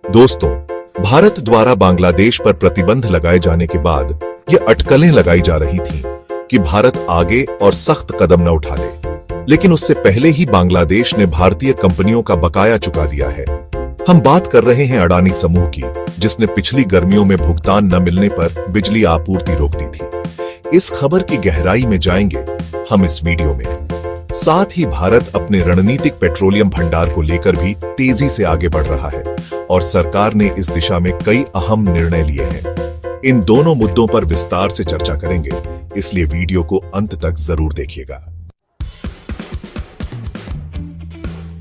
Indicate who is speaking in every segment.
Speaker 1: दोस्तों, भारत द्वारा बांग्लादेश पर प्रतिबंध लगाए जाने के बाद ये अटकलें लगाई जा रही थीं कि भारत आगे और सख्त कदम न उठा ले, लेकिन उससे पहले ही बांग्लादेश ने भारतीय कंपनियों का बकाया चुका दिया है। हम बात कर रहे हैं अडानी समूह की, जिसने पिछली गर्मियों में भुगतान न मिलने पर बिजली आपूर्ति रोक दी थी। इस खबर की गहराई में जाएंगे हम इस वीडियो में। साथ ही भारत अपने रणनीतिक पेट्रोलियम भंडार को लेकर भी तेजी से आगे बढ़ रहा है और सरकार ने इस दिशा में कई अहम निर्णय लिए हैं। इन दोनों मुद्दों पर विस्तार से चर्चा करेंगे, इसलिए वीडियो को अंत तक जरूर देखिएगा।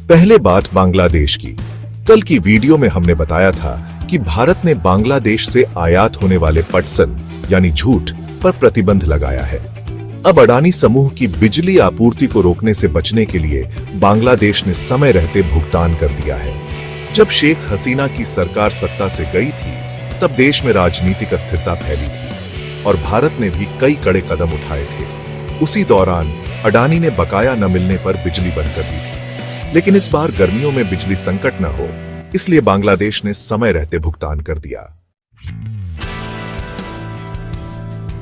Speaker 1: पहले बात बांग्लादेश की। कल की वीडियो में हमने बताया था कि भारत ने बांग्लादेश से आयात होने वाले पटसन यानी झूठ पर प्रतिबंध लगाया है। अब अडानी समूह की बिजली आपूर्ति को रोकने से बचने के लिए बांग्लादेश ने समय रहते भुगतान कर दिया है। जब शेख हसीना की सरकार सत्ता से गई थी, तब देश में राजनीतिक अस्थिरता फैली थी और भारत ने भी कई कड़े कदम उठाए थे। उसी दौरान अडानी ने बकाया न मिलने पर बिजली बंद कर दी थी, लेकिन इस बार गर्मियों में बिजली संकट न हो, इसलिए बांग्लादेश ने समय रहते भुगतान कर दिया।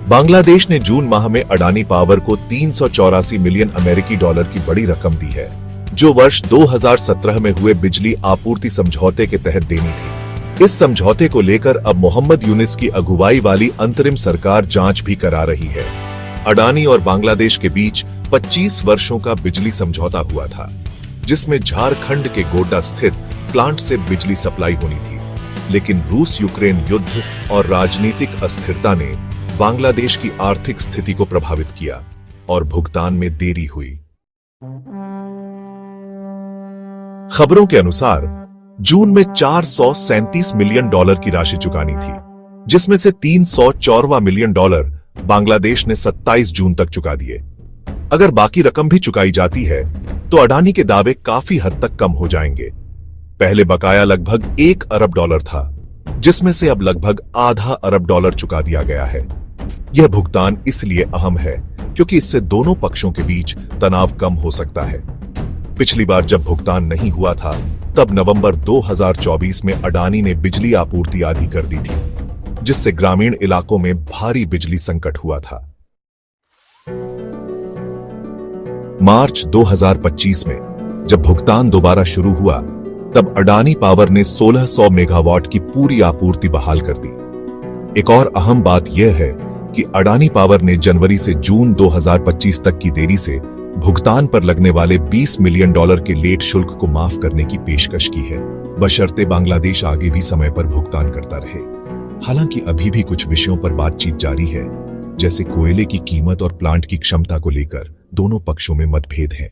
Speaker 1: बांग्लादेश ने जून माह में अडानी पावर को 384 मिलियन अमेरिकी डॉलर की बड़ी रकम दी है, जो वर्ष 2017 में हुए बिजली आपूर्ति समझौते के तहत देनी थी। इस समझौते को लेकर अब मोहम्मद यूनिस की अगुवाई वाली अंतरिम सरकार जांच भी करा रही है। अडानी और बांग्लादेश के बीच 25 वर्षों का बिजली समझौता हुआ था, जिसमें झारखंड के गोड्डा स्थित प्लांट से बिजली सप्लाई होनी थी, लेकिन रूस यूक्रेन युद्ध और राजनीतिक अस्थिरता ने बांग्लादेश की आर्थिक स्थिति को प्रभावित किया और भुगतान में देरी हुई। खबरों के अनुसार जून में 437 मिलियन डॉलर की राशि चुकानी थी, जिसमें से 354 मिलियन डॉलर बांग्लादेश ने 27 जून तक चुका दिए। अगर बाकी रकम भी चुकाई जाती है तो अडानी के दावे काफी हद तक कम हो जाएंगे। पहले बकाया लगभग 1 अरब डॉलर था, जिसमें से अब लगभग आधा अरब डॉलर चुका दिया गया है। यह भुगतान इसलिए अहम है क्योंकि इससे दोनों पक्षों के बीच तनाव कम हो सकता है। पिछली बार जब भुगतान नहीं हुआ था, तब नवंबर 2024 में अडानी ने बिजली आपूर्ति आधी कर दी थी, जिससे ग्रामीण इलाकों में भारी बिजली संकट हुआ था। मार्च 2025 में जब भुगतान दोबारा शुरू हुआ, तब अडानी पावर ने 1600 मेगावाट की पूरी आपूर्ति बहाल कर दी। एक और अहम बात यह है कि अडानी पावर ने जनवरी से जून 2025 तक की देरी से भुगतान पर लगने वाले 20 मिलियन डॉलर के लेट शुल्क को माफ करने की पेशकश की है, बशर्ते बांग्लादेश आगे भी समय पर भुगतान करता रहे। हालांकि अभी भी कुछ विषयों पर बातचीत जारी है, जैसे कोयले की कीमत और प्लांट की क्षमता को लेकर दोनों पक्षों में मतभेद हैं।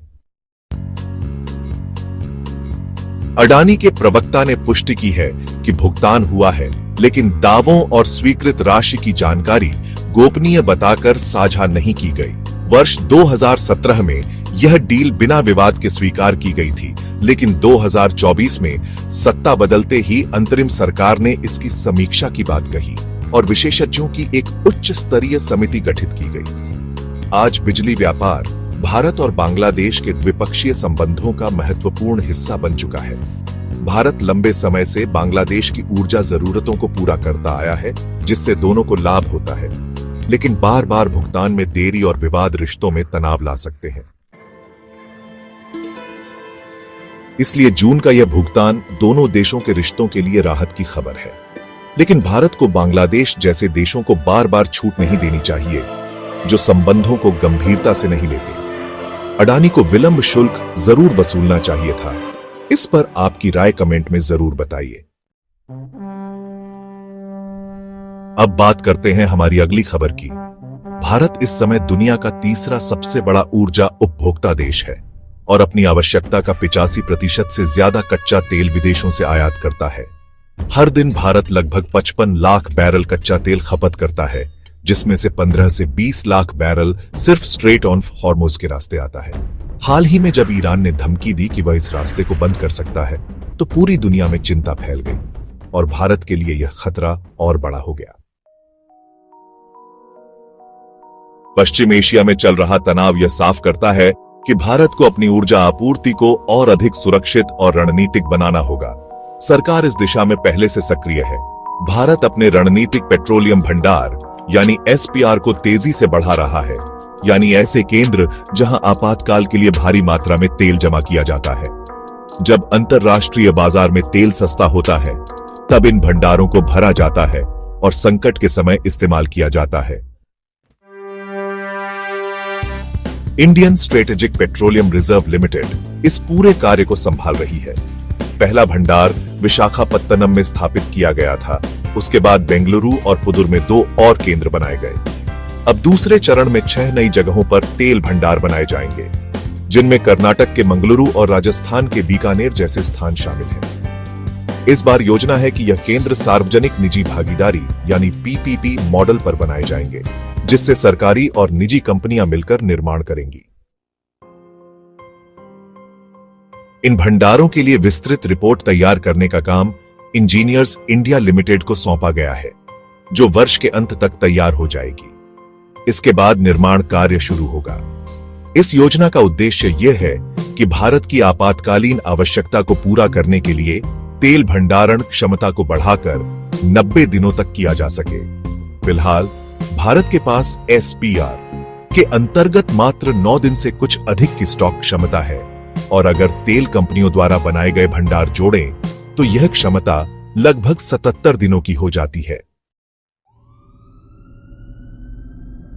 Speaker 1: अडानी के प्रवक्ता ने पुष्टि की है कि भुगतान हुआ है, लेकिन दावों और स्वीकृत राशि की जानकारी गोपनीय बताकर साझा नहीं की गई। वर्ष 2017 में यह डील बिना विवाद के स्वीकार की गई थी, लेकिन 2024 में सत्ता बदलते ही अंतरिम सरकार ने इसकी समीक्षा की बात कही और विशेषज्ञों की एक उच्च स्तरीय समिति गठित की गई। आज बिजली व्यापार भारत और बांग्लादेश के द्विपक्षीय संबंधों का महत्वपूर्ण हिस्सा बन चुका है। भारत लंबे समय से बांग्लादेश की ऊर्जा जरूरतों को पूरा करता आया है, जिससे दोनों को लाभ होता है, लेकिन बार बार भुगतान में देरी और विवाद रिश्तों में तनाव ला सकते हैं। इसलिए जून का यह भुगतान दोनों देशों के रिश्तों के लिए राहत की खबर है, लेकिन भारत को बांग्लादेश जैसे देशों को बार बार छूट नहीं देनी चाहिए, जो संबंधों को गंभीरता से नहीं लेते। अडानी को विलंब शुल्क जरूर वसूलना चाहिए था। इस पर आपकी राय कमेंट में जरूर बताइए। अब बात करते हैं हमारी अगली खबर की। भारत इस समय दुनिया का तीसरा सबसे बड़ा ऊर्जा उपभोक्ता देश है और अपनी आवश्यकता का 85% से ज्यादा कच्चा तेल विदेशों से आयात करता है। हर दिन भारत लगभग 55 लाख बैरल कच्चा तेल खपत करता है, जिसमें से 15 से 20 लाख बैरल सिर्फ स्ट्रेट ऑन हॉर्मुज के रास्ते आता है। हाल ही में जब ईरान ने धमकी दी कि वह इस रास्ते को बंद कर सकता है, तो पूरी दुनिया में चिंता फैल गई और भारत के लिए यह खतरा और बड़ा हो गया। पश्चिम एशिया में चल रहा तनाव यह साफ करता है कि भारत को अपनी ऊर्जा आपूर्ति को और अधिक सुरक्षित और रणनीतिक बनाना होगा। सरकार इस दिशा में पहले से सक्रिय है। भारत अपने रणनीतिक पेट्रोलियम भंडार यानी एसपीआर को तेजी से बढ़ा रहा है, यानी ऐसे केंद्र जहां आपातकाल के लिए भारी मात्रा में तेल जमा किया जाता है। जब अंतरराष्ट्रीय बाजार में तेल सस्ता होता है, तब इन भंडारों को भरा जाता है और संकट के समय इस्तेमाल किया जाता है। Indian strategic petroleum reserve limited इस पूरे कार्य को संभाल रही है। पहला भंडार विशाखापत्तनम में स्थापित किया गया था। उसके बाद बेंगलुरु और पुदुर में 2 और केंद्र बनाए गए। अब दूसरे चरण में 6 नई जगहों पर तेल भंडार बनाए जाएंगे, जिनमें कर्नाटक के मंगलुरु और राजस्थान के बीकानेर जैसे स्थान शामिल हैं। इस बार योजना है कि यह केंद्र सार्वजनिक निजी भागीदारी यानी पीपीपी मॉडल पर बनाए जाएंगे, जिससे सरकारी और निजी कंपनियां मिलकर निर्माण करेंगी। इन भंडारों के लिए विस्तृत रिपोर्ट तैयार करने का काम इंजीनियर्स इंडिया लिमिटेड को सौंपा गया है, जो वर्ष के अंत तक तैयार हो जाएगी। इसके बाद निर्माण कार्य शुरू होगा। इस योजना का उद्देश्य यह है कि भारत की आपातकालीन आवश्यकता को पूरा करने के लिए तेल भंडारण क्षमता को बढ़ाकर 90 दिनों तक किया जा सके। फिलहाल भारत के पास एसपीआर के अंतर्गत मात्र 9 दिन से कुछ अधिक की स्टॉक क्षमता है, और अगर तेल कंपनियों द्वारा बनाए गए भंडार जोड़ें तो यह क्षमता लगभग 77 दिनों की हो जाती है।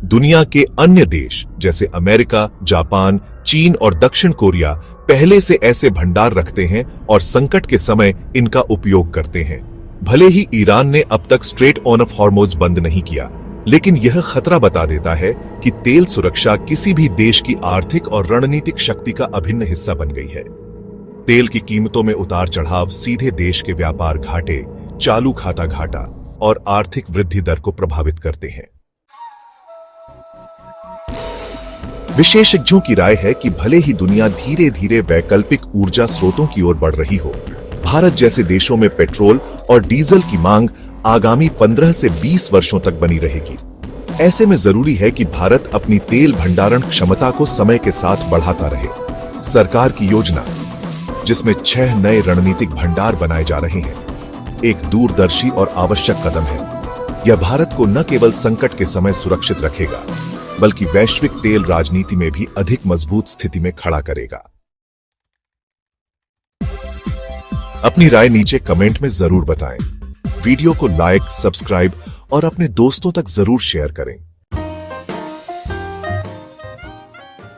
Speaker 1: दुनिया के अन्य देश जैसे अमेरिका, जापान, चीन और दक्षिण कोरिया पहले से ऐसे भंडार रखते हैं और संकट के समय इनका उपयोग करते हैं। भले ही ईरान ने अब तक स्ट्रेट ऑफ हॉर्मुज़ बंद नहीं किया, लेकिन यह खतरा बता देता है कि तेल सुरक्षा किसी भी देश की आर्थिक और रणनीतिक शक्ति का अभिन्न हिस्सा बन गई है। तेल की कीमतों में उतार चढ़ाव सीधे देश के व्यापार घाटे, चालू खाता घाटा और आर्थिक वृद्धि दर को प्रभावित करते हैं। विशेषज्ञों की राय है कि भले ही दुनिया धीरे धीरे वैकल्पिक ऊर्जा स्रोतों की ओर बढ़ रही हो, भारत जैसे देशों में पेट्रोल और डीजल की मांग आगामी 15 से 20 वर्षों तक बनी रहेगी। ऐसे में जरूरी है कि भारत अपनी तेल भंडारण क्षमता को समय के साथ बढ़ाता रहे। सरकार की योजना, जिसमें 6 नए रणनीतिक भंडार बनाए जा रहे हैं, एक दूरदर्शी और आवश्यक कदम है। यह भारत को न केवल संकट के समय सुरक्षित रखेगा, बल्कि वैश्विक तेल राजनीति में भी अधिक मजबूत स्थिति में खड़ा करेगा। अपनी राय नीचे कमेंट में जरूर बताएं। वीडियो को लाइक, सब्सक्राइब और अपने दोस्तों तक जरूर शेयर करें।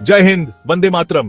Speaker 1: जय हिंद, वंदे मातरम।